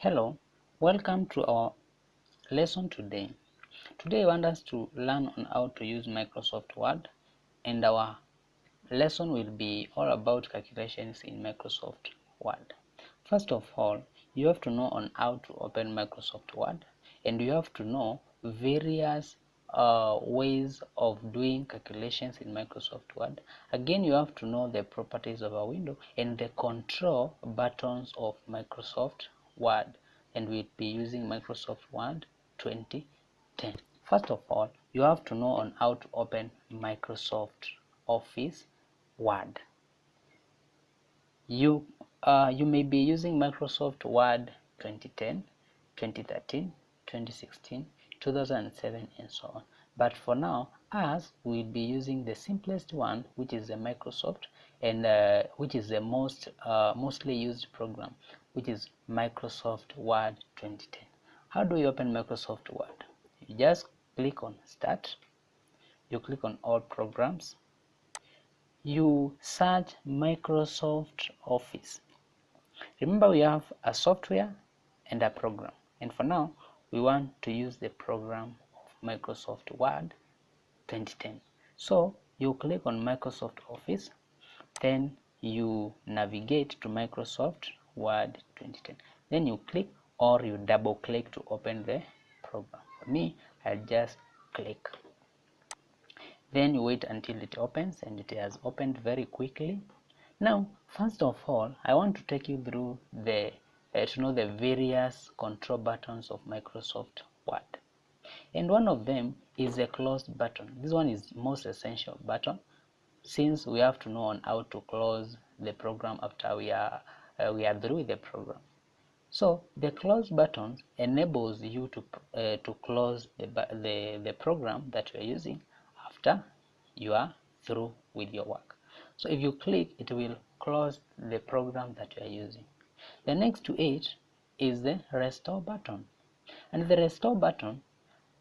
Hello, welcome to our lesson today. Today I want us to learn on how to use Microsoft Word, and our lesson will be all about calculations in Microsoft Word. First of all, you have to know on how to open Microsoft Word, and you have to know various ways of doing calculations in Microsoft Word. Again, you have to know the properties of a window and the control buttons of Microsoft Word, and we'll be using Microsoft Word 2010. First of all, you have to know on how to open Microsoft Office Word. You may be using Microsoft Word 2010, 2013, 2016, 2007, and so on. But for now, us we'll be using the simplest one, which is the Microsoft, and which is the mostly used program, which is Microsoft Word 2010. How do you open Microsoft Word? You just click on Start. You click on All Programs. You search Microsoft Office. Remember, we have a software and a program, and for now we want to use the program of Microsoft Word 2010. So you click on Microsoft Office, then you navigate to Microsoft Word 2010, then you click or you double click to open the program. For me, I'll just click. Then you wait until it opens, and it has opened very quickly. Now, first of all, I want to take you through to know the various control buttons of Microsoft Word. And one of them is the close button. This one is most essential button, since we have to know on how to close the program after we are through with the program. So the close button enables you to close the program that you are using after you are through with your work. So if you click, it will close the program that you are using. The next to it is the restore button, and the restore button,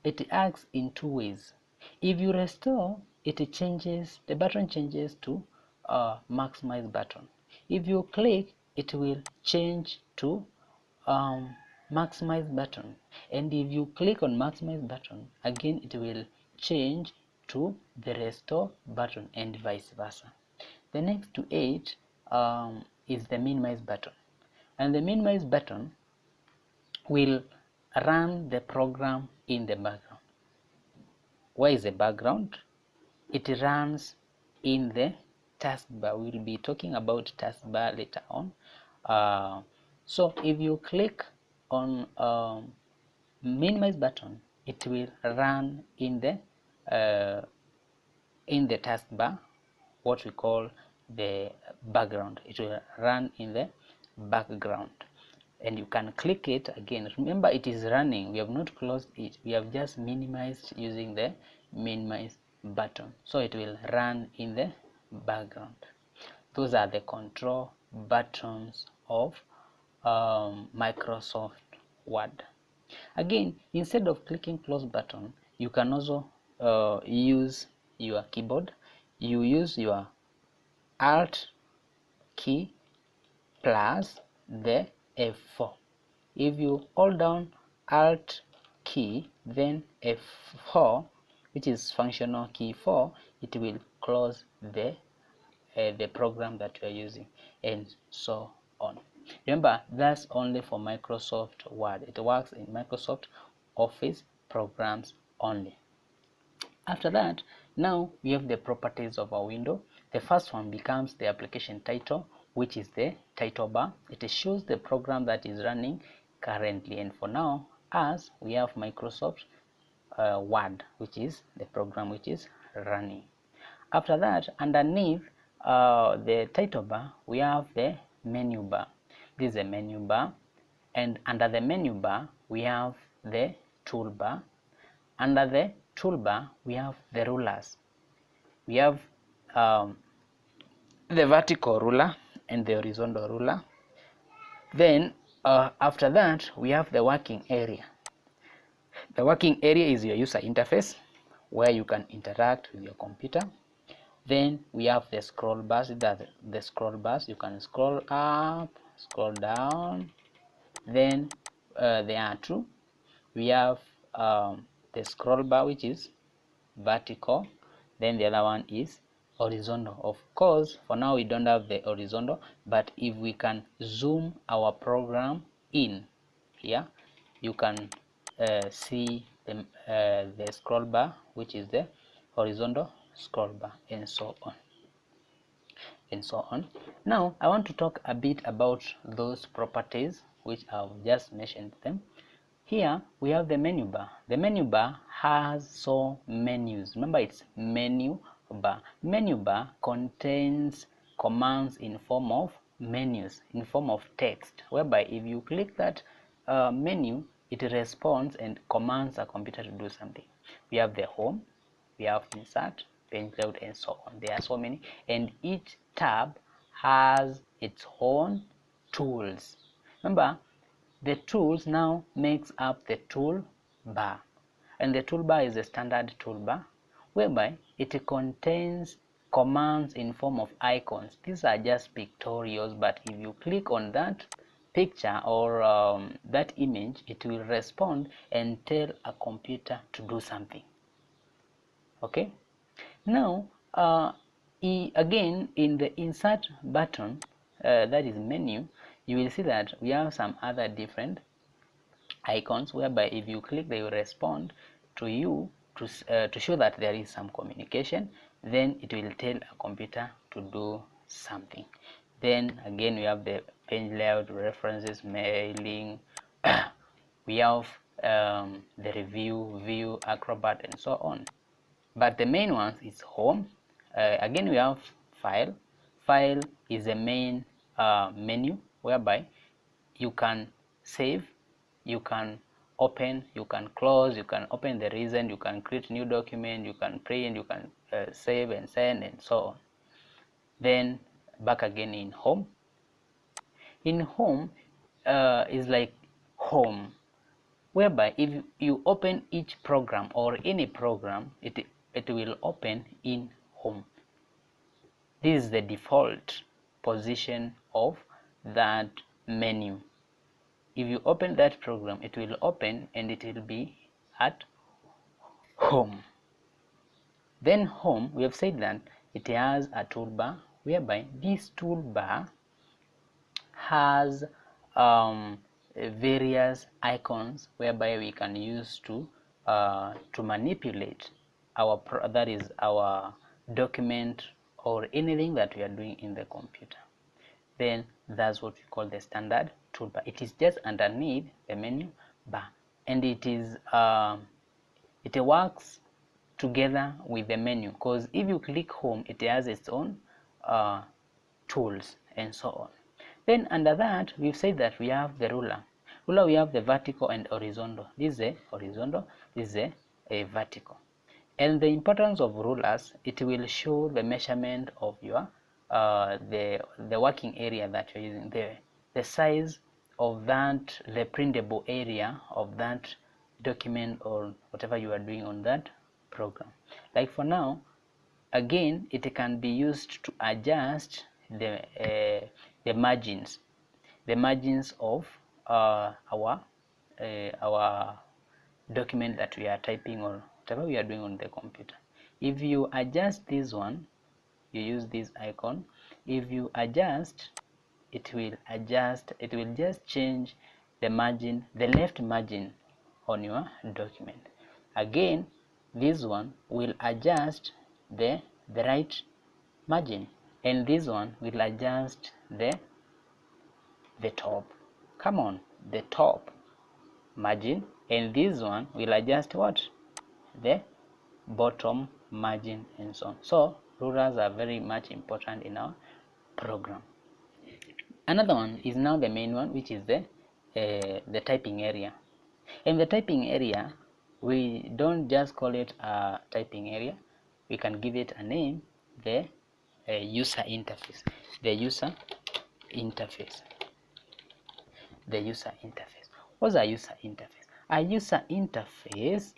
it acts in two ways. If you restore, the button changes to maximize button. If you click, it will change to maximize button, and if you click on maximize button again, it will change to the restore button, and vice versa. The next to it is the minimize button, and the minimize button will run the program in the background. Where is the background? It runs in the taskbar. We'll be talking about taskbar later on. So if you click on minimize button, it will run in the taskbar, what we call the background. It will run in the background, and you can click it again. Remember, it is running. We have not closed it. We have just minimized using the minimize button, so it will run in the background. Those are the control buttons of Microsoft Word. Again, instead of clicking close button, you can also use your keyboard. You use your Alt key plus the F4. If you hold down Alt key then F4, which is functional key 4, it will close the program that you are using, and so on. Remember, that's only for Microsoft Word. It works in Microsoft Office programs only. After that, now we have the properties of our window. The first one becomes the application title, which is the title bar. It shows the program that is running currently, and for now, as we have Microsoft Word, which is the program which is running. After that, underneath the title bar, we have the menu bar. This is the menu bar, and under the menu bar, we have the toolbar. Under the toolbar, we have the rulers. We have the vertical ruler and the horizontal ruler. Then after that, we have the working area. The working area is your user interface, where you can interact with your computer. Then we have the scroll bars. The scroll bars, you can scroll up, scroll down, then there are two. We have the scroll bar, which is vertical, then the other one is horizontal. Of course, for now we don't have the horizontal, but if we can zoom our program in here, you can see the scroll bar, which is the horizontal scroll bar, and so on and so on. Now I want to talk a bit about those properties which I've just mentioned them. Here we have the menu bar. The menu bar has so menus. Remember, it's menu bar. Menu bar contains commands in form of menus, in form of text, whereby if you click that menu, it responds and commands a computer to do something. We have the home, we have insert, page layout, and so on. There are so many, and each tab has its own tools. Remember, the tools now makes up the toolbar, and the toolbar is a standard toolbar whereby it contains commands in form of icons. These are just pictorials, but if you click on that picture or that image, it will respond and tell a computer to do something. Okay, now again in the insert button, that is menu, you will see that we have some other different icons whereby if you click, they will respond to you to show that there is some communication. Then it will tell a computer to do something. Then again we have the page layout, references, mailing. We have the review, view, acrobat, and so on. But the main one is home. Again we have file. File is the main menu whereby you can save, you can open, you can close, you can open the recent, you can create new document, you can print, you can save and send, and so on. Then back again in home. In home is like home, whereby if you open each program or any program, it will open in home. This is the default position of that menu. If you open that program, it will open and it will be at home. Then home, we have said that it has a toolbar, whereby this toolbar has various icons whereby we can use to manipulate that is our document or anything that we are doing in the computer. Then that's what we call the standard toolbar. It is just underneath the menu bar, and it works together with the menu, because if you click home, it has its own tools and so on. Then under that, we've said that we have the ruler. We have the vertical and horizontal. This is a horizontal, this is a vertical. And the importance of rulers, it will show the measurement of your the working area that you're using, the size of that, the printable area of that document or whatever you are doing on that program. Like for now, again, it can be used to adjust the margins of our document that we are typing or whatever we are doing on the computer. If you adjust this one, you use this icon. If you adjust, it will just change the margin, the left margin on your document. Again, this one will adjust the right margin, and this one will adjust the top, come on, the top margin, and this one will adjust what, the bottom margin, and so on. So rulers are very much important in our program. Another one is now the main one, which is the typing area. In the typing area, we don't just call it a typing area, we can give it a name, the user interface. The user interface. The user interface. What's a user interface? A user interface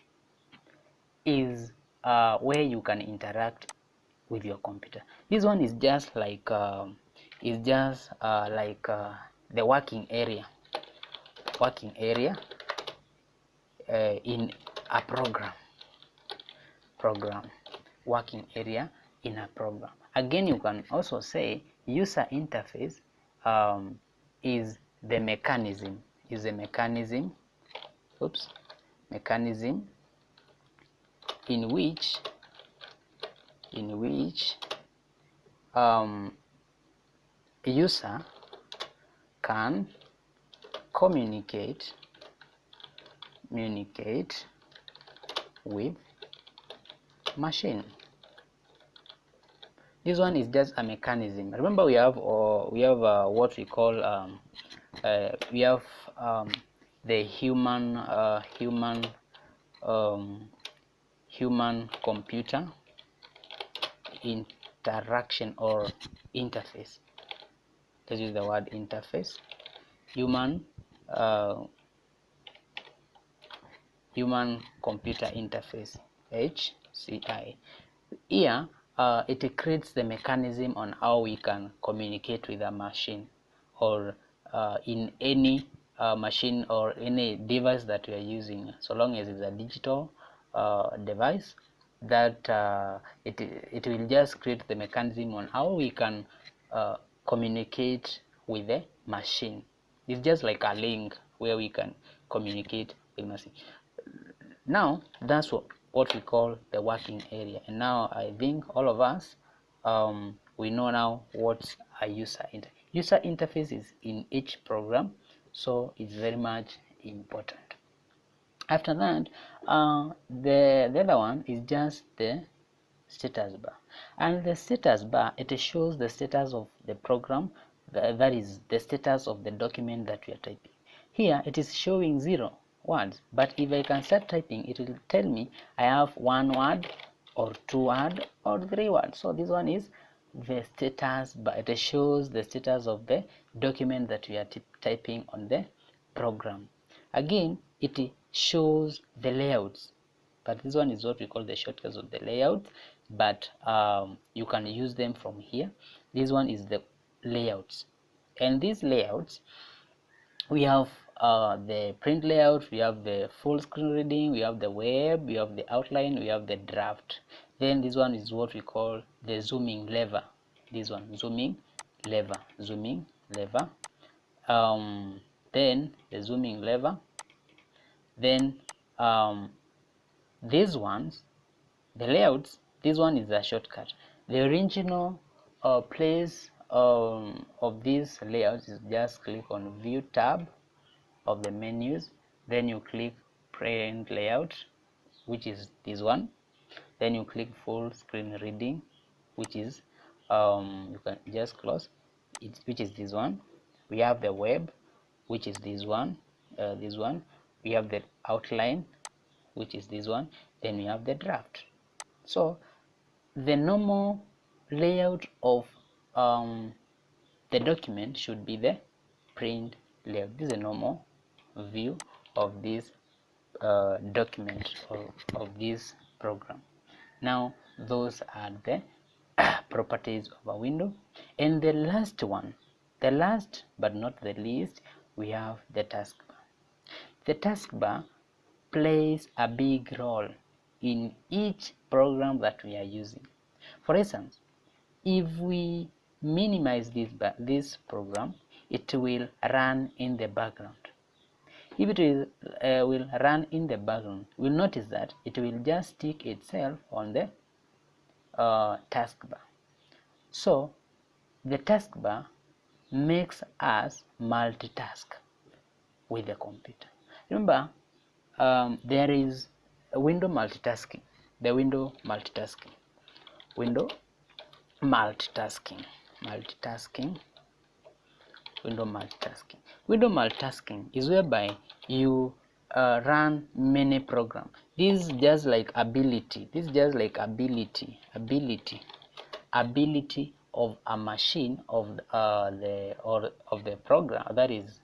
is where you can interact with your computer. This one is just like the working area. working area in a program working area in a program. Again, you can also say user interface is the mechanism mechanism in which user can communicate with machine. This one is just a mechanism. Remember, we have what we call the human computer interaction or interface. Let's use the word interface. Human computer interface, HCI. Here it creates the mechanism on how we can communicate with a machine, or in any machine or any device that we are using, so long as it's a digital device, that it will just create the mechanism on how we can communicate with the machine. It's just like a link where we can communicate with machine. Now that's what we call the working area. And now I think all of us we know now what a user interface is in each program, so it's very much important. After that, the other one is just the status bar, and the status bar, it shows the status of the program, that is the status of the document that we are typing. Here it is showing 0 words, but if I can start typing, it will tell me I have 1 word or 2 words or 3 words. So this one is the status bar. It shows the status of the document that we are typing on the program. Again, it shows the layouts, but this one is what we call the shortcuts of the layout, but you can use them from here. This one is the layouts, and these layouts, we have the print layout, we have the full screen reading, we have the web, we have the outline, we have the draft. Then this one is what we call the zooming lever. This one, zooming lever. Then the zooming lever. Then these ones, the layouts, this one is a shortcut. The original place of these layouts is just click on view tab of the menus, then you click print layout, which is this one, then you click full screen reading, which is you can just close it, which is this one. We have the web, which is this one, we have the outline, which is this one, then we have the draft. So the normal layout of the document should be the print layout. This is a normal view of this document of this program. Now those are the properties of a window. And the last one, the last but not the least, we have the taskbar. The taskbar plays a big role in each program that we are using. For instance, if we minimize this program, it will run in the background. If it will run in the background, we'll notice that it will just stick itself on the taskbar. So the taskbar makes us multitask with the computer. Remember, there is a window multitasking. Window multitasking. Window multitasking is whereby you run many programs. This is just like ability. Ability of a machine of the program, that is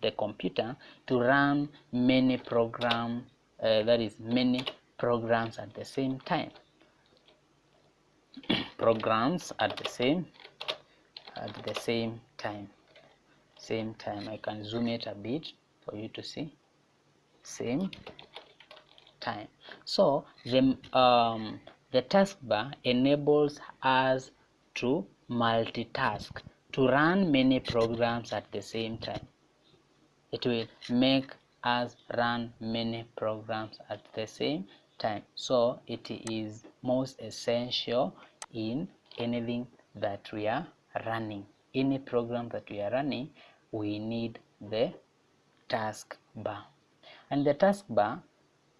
the computer, to run many programs. That is many programs at the same time. Same time. I can zoom it a bit. for you to see same time. So the taskbar enables us to multitask, to run many programs at the same time. It will make us run many programs at the same time. So it is most essential in anything that we are running. Any program that we are running, we need the taskbar. And the taskbar,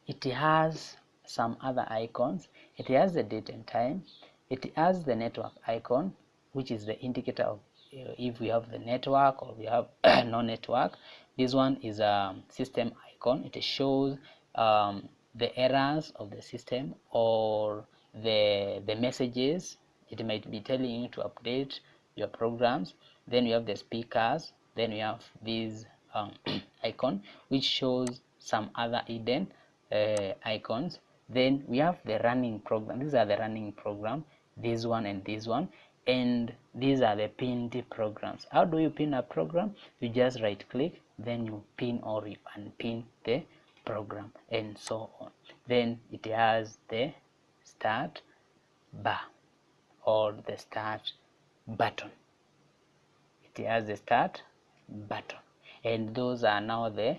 it has some other icons. It has the date and time. It has the network icon, which is the indicator of if we have the network or we have no network. This one is a system icon. It shows the errors of the system or the messages. It might be telling you to update your programs. Then we have the speakers. Then we have this icon, which shows some other hidden icons. Then we have the running program. These are the running program, this one and this one, and these are the pinned programs. How do you pin a program? You just right click, then you pin or you unpin the program, and so on. Then it has the start bar or the start button. It has the start button, and those are now the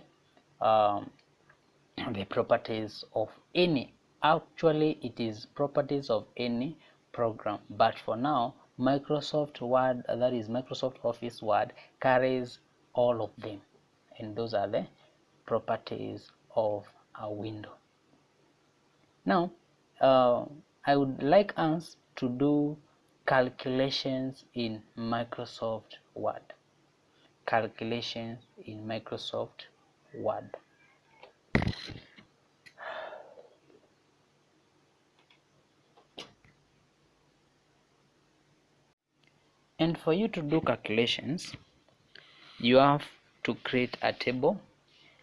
properties of any, actually it is properties of any program, but for now Microsoft Word, that is Microsoft Office Word, carries all of them, and those are the properties of a window. Now I would like us to do calculations in Microsoft Word. Calculations in Microsoft Word. And for you to do calculations, you have to create a table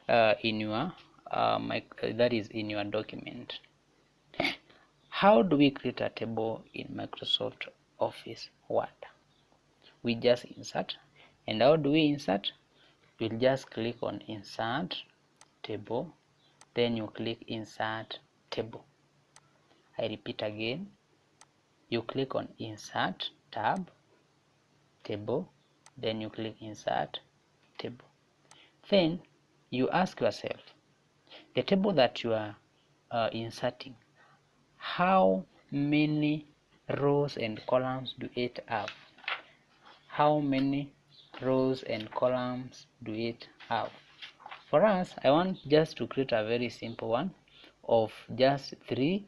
in your that is in your document. How do we create a table in Microsoft Office Word? We just insert. And how do we insert? We'll just click on insert table, then you click insert table. I repeat again, you click on insert tab table, then you click insert table. Then you ask yourself, the table that you are inserting, how many rows and columns do it have? How many rows and columns do it have? For us, I want just to create a very simple one of just three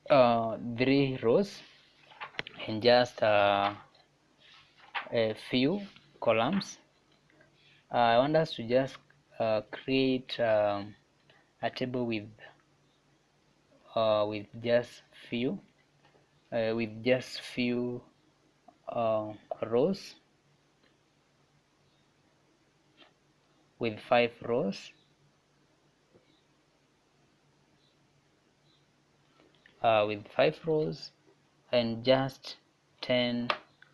rows and just a few columns. I want us to just create a table with just few rows, with 5 rows, and just 10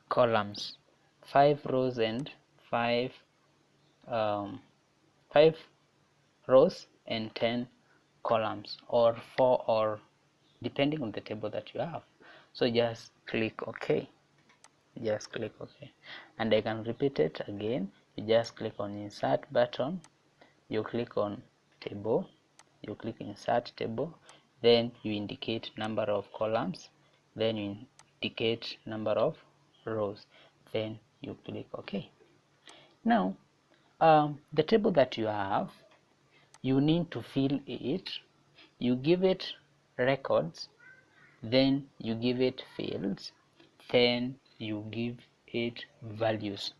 columns. 5 rows and 5 um, 5 rows and 10 columns, or 4, or depending on the table that you have. So just click OK. Just click OK, and I can repeat it again. You just click on insert button, you click on table, you click insert table, then you indicate number of columns, then you indicate number of rows, then you click OK. Now the table that you have, you need to fill it. You give it records, then you give it fields, then you give it values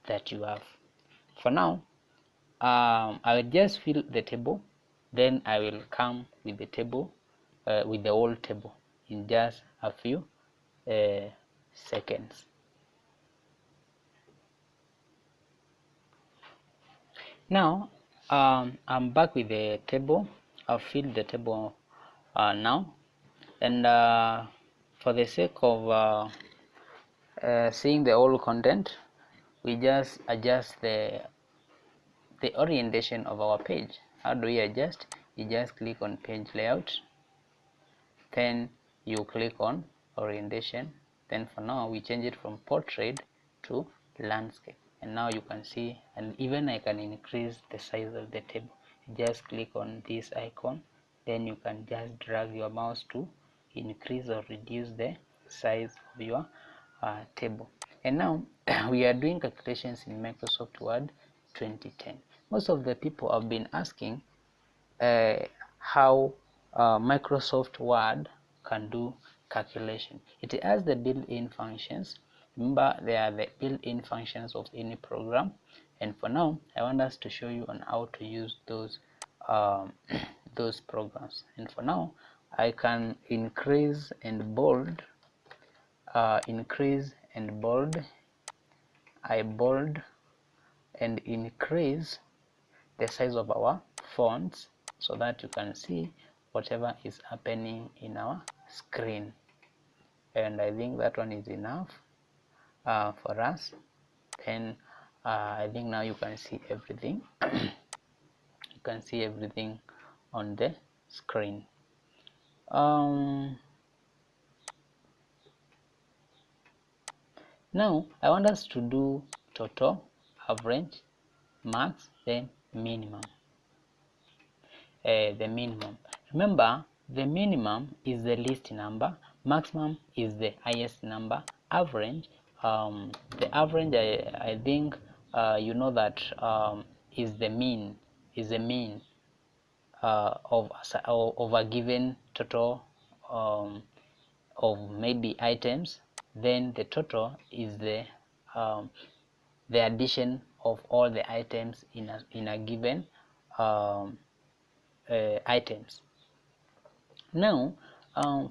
that you have. For now, I will just fill the table, then I will come with the table, with the whole table in just a few seconds. Now I'm back with the table. I've filled the table now, and for the sake of seeing the whole content, we just adjust the the orientation of our page. How do we adjust? You just click on page layout, then you click on orientation. Then for now we change it from portrait to landscape, and now you can see, and even I can increase the size of the table. Just click on this icon, then you can just drag your mouse to increase or reduce the size of your table. And now we are doing calculations in Microsoft Word 2010. Most of the people have been asking how Microsoft Word can do calculation. It has the built-in functions. Remember, they are the built-in functions of any program. And for now, I want us to show you on how to use those those programs. And for now, I can increase and bold, I bold and increase the size of our fonts so that you can see whatever is happening in our screen. And I think that one is enough for us. Then I think now you can see everything. You can see everything on the screen. Now I want us to do total, average, max, then minimum. The minimum. Remember, the minimum is the least number, maximum is the highest number, average, the average, I think you know that is the mean, of a given total of maybe items. Then the total is the addition of all the items in a given items. Now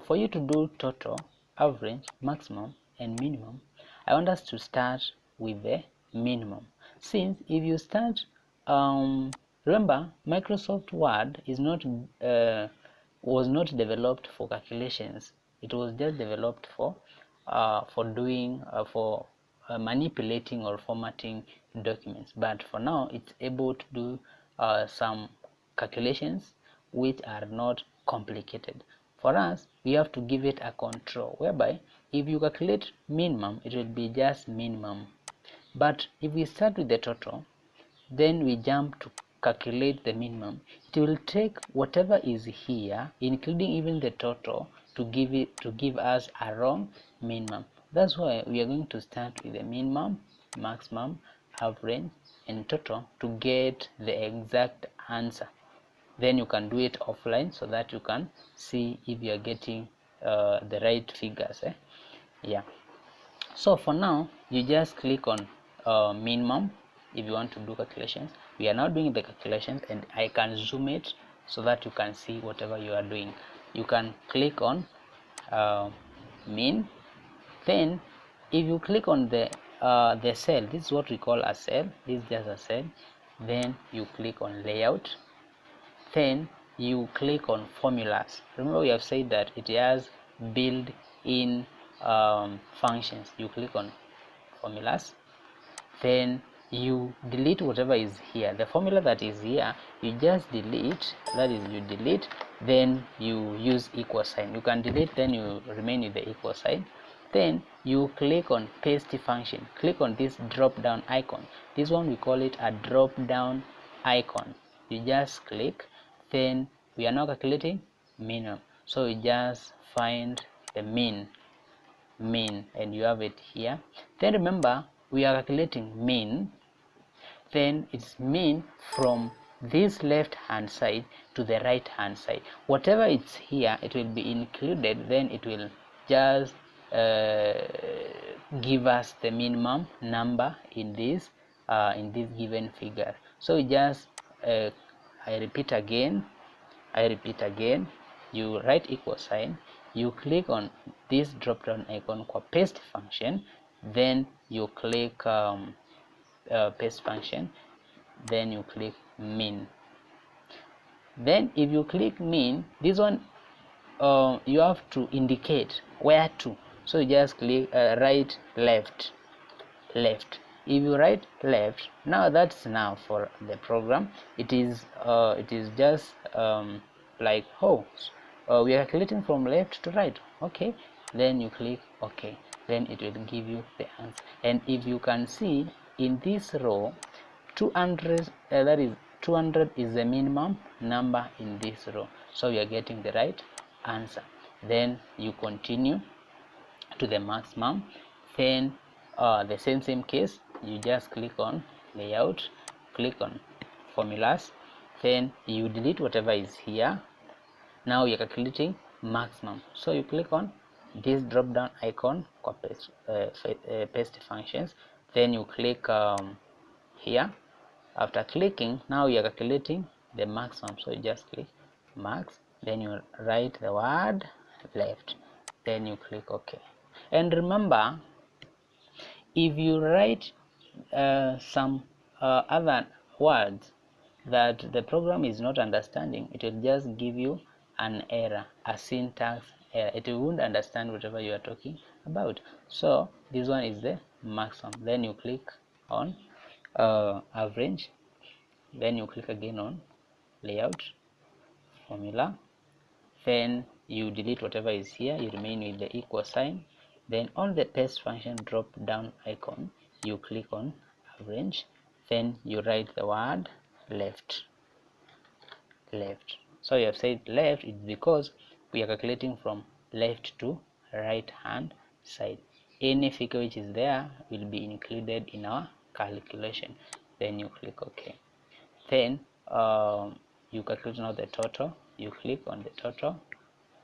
for you to do total, average, maximum and minimum, I want us to start with the minimum. Since if you start, remember, Microsoft Word is not was not developed for calculations. It was just developed for doing for manipulating or formatting documents. But for now, it's able to do some calculations which are not complicated. For us, we have to give it a control whereby if you calculate minimum, it will be just minimum. But if we start with the total, then we jump to calculate the minimum, it will take whatever is here, including even the total, to give us a wrong minimum. That's why we are going to start with the minimum, maximum, average and total to get the exact answer. Then you can do it offline so that you can see if you are getting the right figures. Yeah, so for now you just click on minimum if you want to do calculations. We are now doing the calculations, and I can zoom it so that you can see whatever you are doing. You can click on min, then if you click on the cell, this is what we call a cell, this is just a cell, then you click on layout, then you click on formulas. Remember, we have said that it has built-in functions. You click on formulas, then you delete whatever is here. The formula that is here, you just delete, that is, you delete, then you use equal sign. You can delete, then you remain with the equal sign. Then you click on paste function. Click on this drop down icon. This one we call it a drop down icon. You just click, then we are now calculating minimum, so you just find the mean, and you have it here. Then remember, we are calculating mean, then it's mean from this left hand side to the right hand side. Whatever it's here, it will be included, then it will just give us the minimum number in this given figure. So just I repeat again, you write equal sign, you click on this drop down icon called paste function, then you click paste function, then you click mean. Then if you click mean, this one you have to indicate where to, so you just click right, left, if you write left, now that's now for the program. It is just like, oh, we are calculating from left to right. Okay, then you click OK, then it will give you the answer. And if you can see in this row, 200, that is 200 is the minimum number in this row, so you are getting the right answer. Then you continue to the maximum. Then the same case, you just click on layout, click on formulas, then you delete whatever is here. Now you're calculating maximum, so you click on this drop down icon, copy paste functions, then you click here. After clicking, now you're calculating the maximum, so you just click max, then you write the word left, then you click OK. And remember, if you write some other words that the program is not understanding, it will just give you an error, a syntax error. It won't understand whatever you are talking about. So this one is the maximum. Then you click on average, then you click again on layout, formula, then you delete whatever is here, you remain with the equal sign. Then on the paste function drop down icon, you click on average, then you write the word left. So you have said left is because we are calculating from left to right hand side. Any figure which is there will be included in our calculation. Then you click OK. Then you calculate now the total. You click on the total,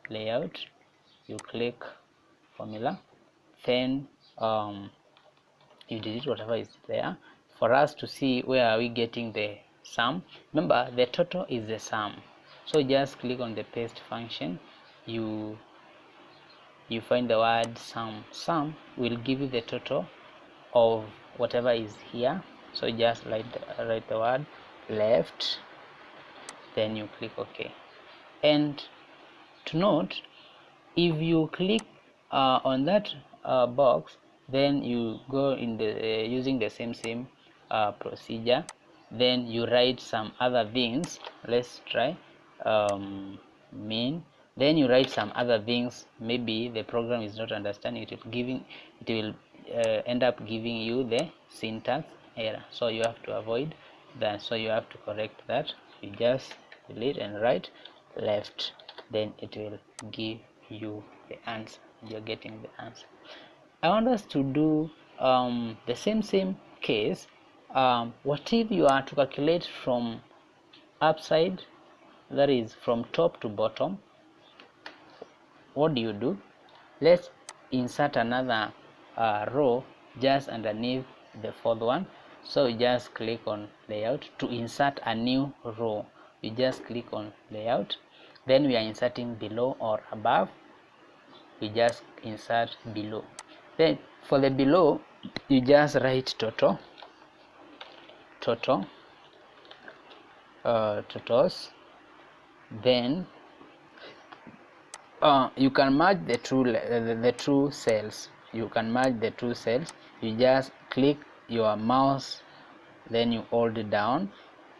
layout, you click formula, then you delete whatever is there for us to see where are we getting the sum. Remember, the total is the sum, so just click on the paste function, you find the word sum will give you the total of whatever is here, so just write the word left, then you click OK. And to note, if you click on that box, then you go in the using the same procedure, then you write some other things. Let's try mean, then you write some other things. Maybe the program is not understanding it, it will end up giving you the syntax error, so you have to avoid that, so you have to correct that. You just delete and write left, then it will give you the answer. You're getting the answer. I want us to do the same case. What if you are to calculate from upside, that is from top to bottom? What do? Let's insert another row just underneath the fourth one, so you just click on layout. To insert a new row, you just click on layout, then we are inserting below or above, we just insert below. Then for the below, you just write totals, then you can merge the two cells. You can merge the two cells. You just click your mouse, then you hold it down,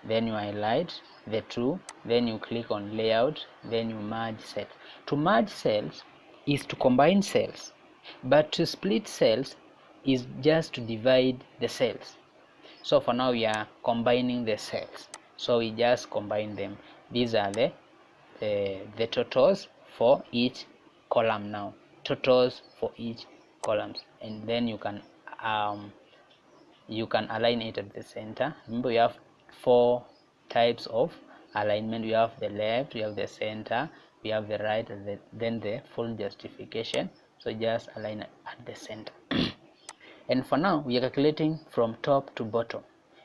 then you highlight the two, then you click on layout, then you merge cells. To merge cells is to combine cells, but to split cells is just to divide the cells. So for now we are combining the cells, so we just combine them. These are the totals for each column. Now totals for each columns, and then you can align it at the center. Remember, we have 4 types of alignment. We have the left, we have the center, we have the right, and then the full justification. So just align at the center. And for now we are calculating from top to bottom.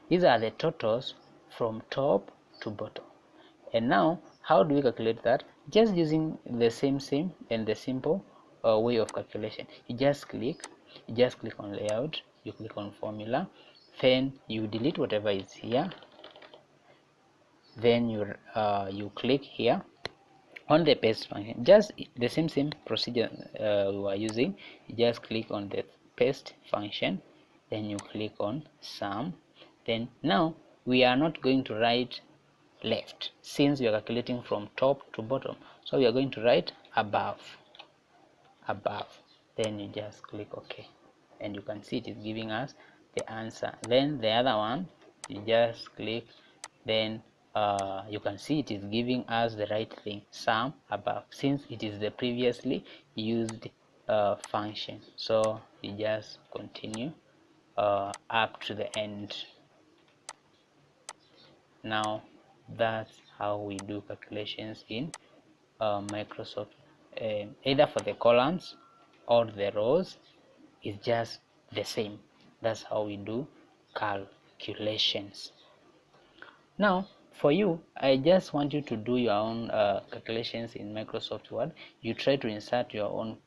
These are the totals from top to bottom. And now how do we calculate that? Just using the same and the simple way of calculation. You just click on layout, you click on formula, then you delete whatever is here, then you click here on the paste function. Just the same procedure we were using. You just click on the paste function, then you click on sum. Then now we are not going to write left since we are calculating from top to bottom, so we are going to write above. Then you just click OK, and you can see it is giving us the answer. Then the other one, you just click, then you can see it is giving us the right thing, sum above, since it is the previously used function. So you just continue up to the end. Now that's how we do calculations in Microsoft. Either for the columns or the rows is just the same. That's how we do calculations. Now for you, I just want you to do your own calculations in Microsoft Word. You try to insert your own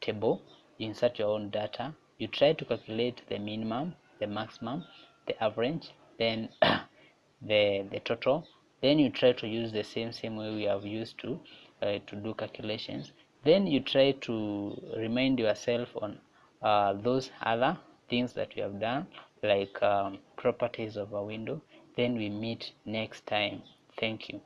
table, you insert your own data, you try to calculate the minimum, the maximum, the average, then the total. Then you try to use the same way we have used to do calculations. Then you try to remind yourself on those other things that you have done, like properties of a window. Then we meet next time. Thank you.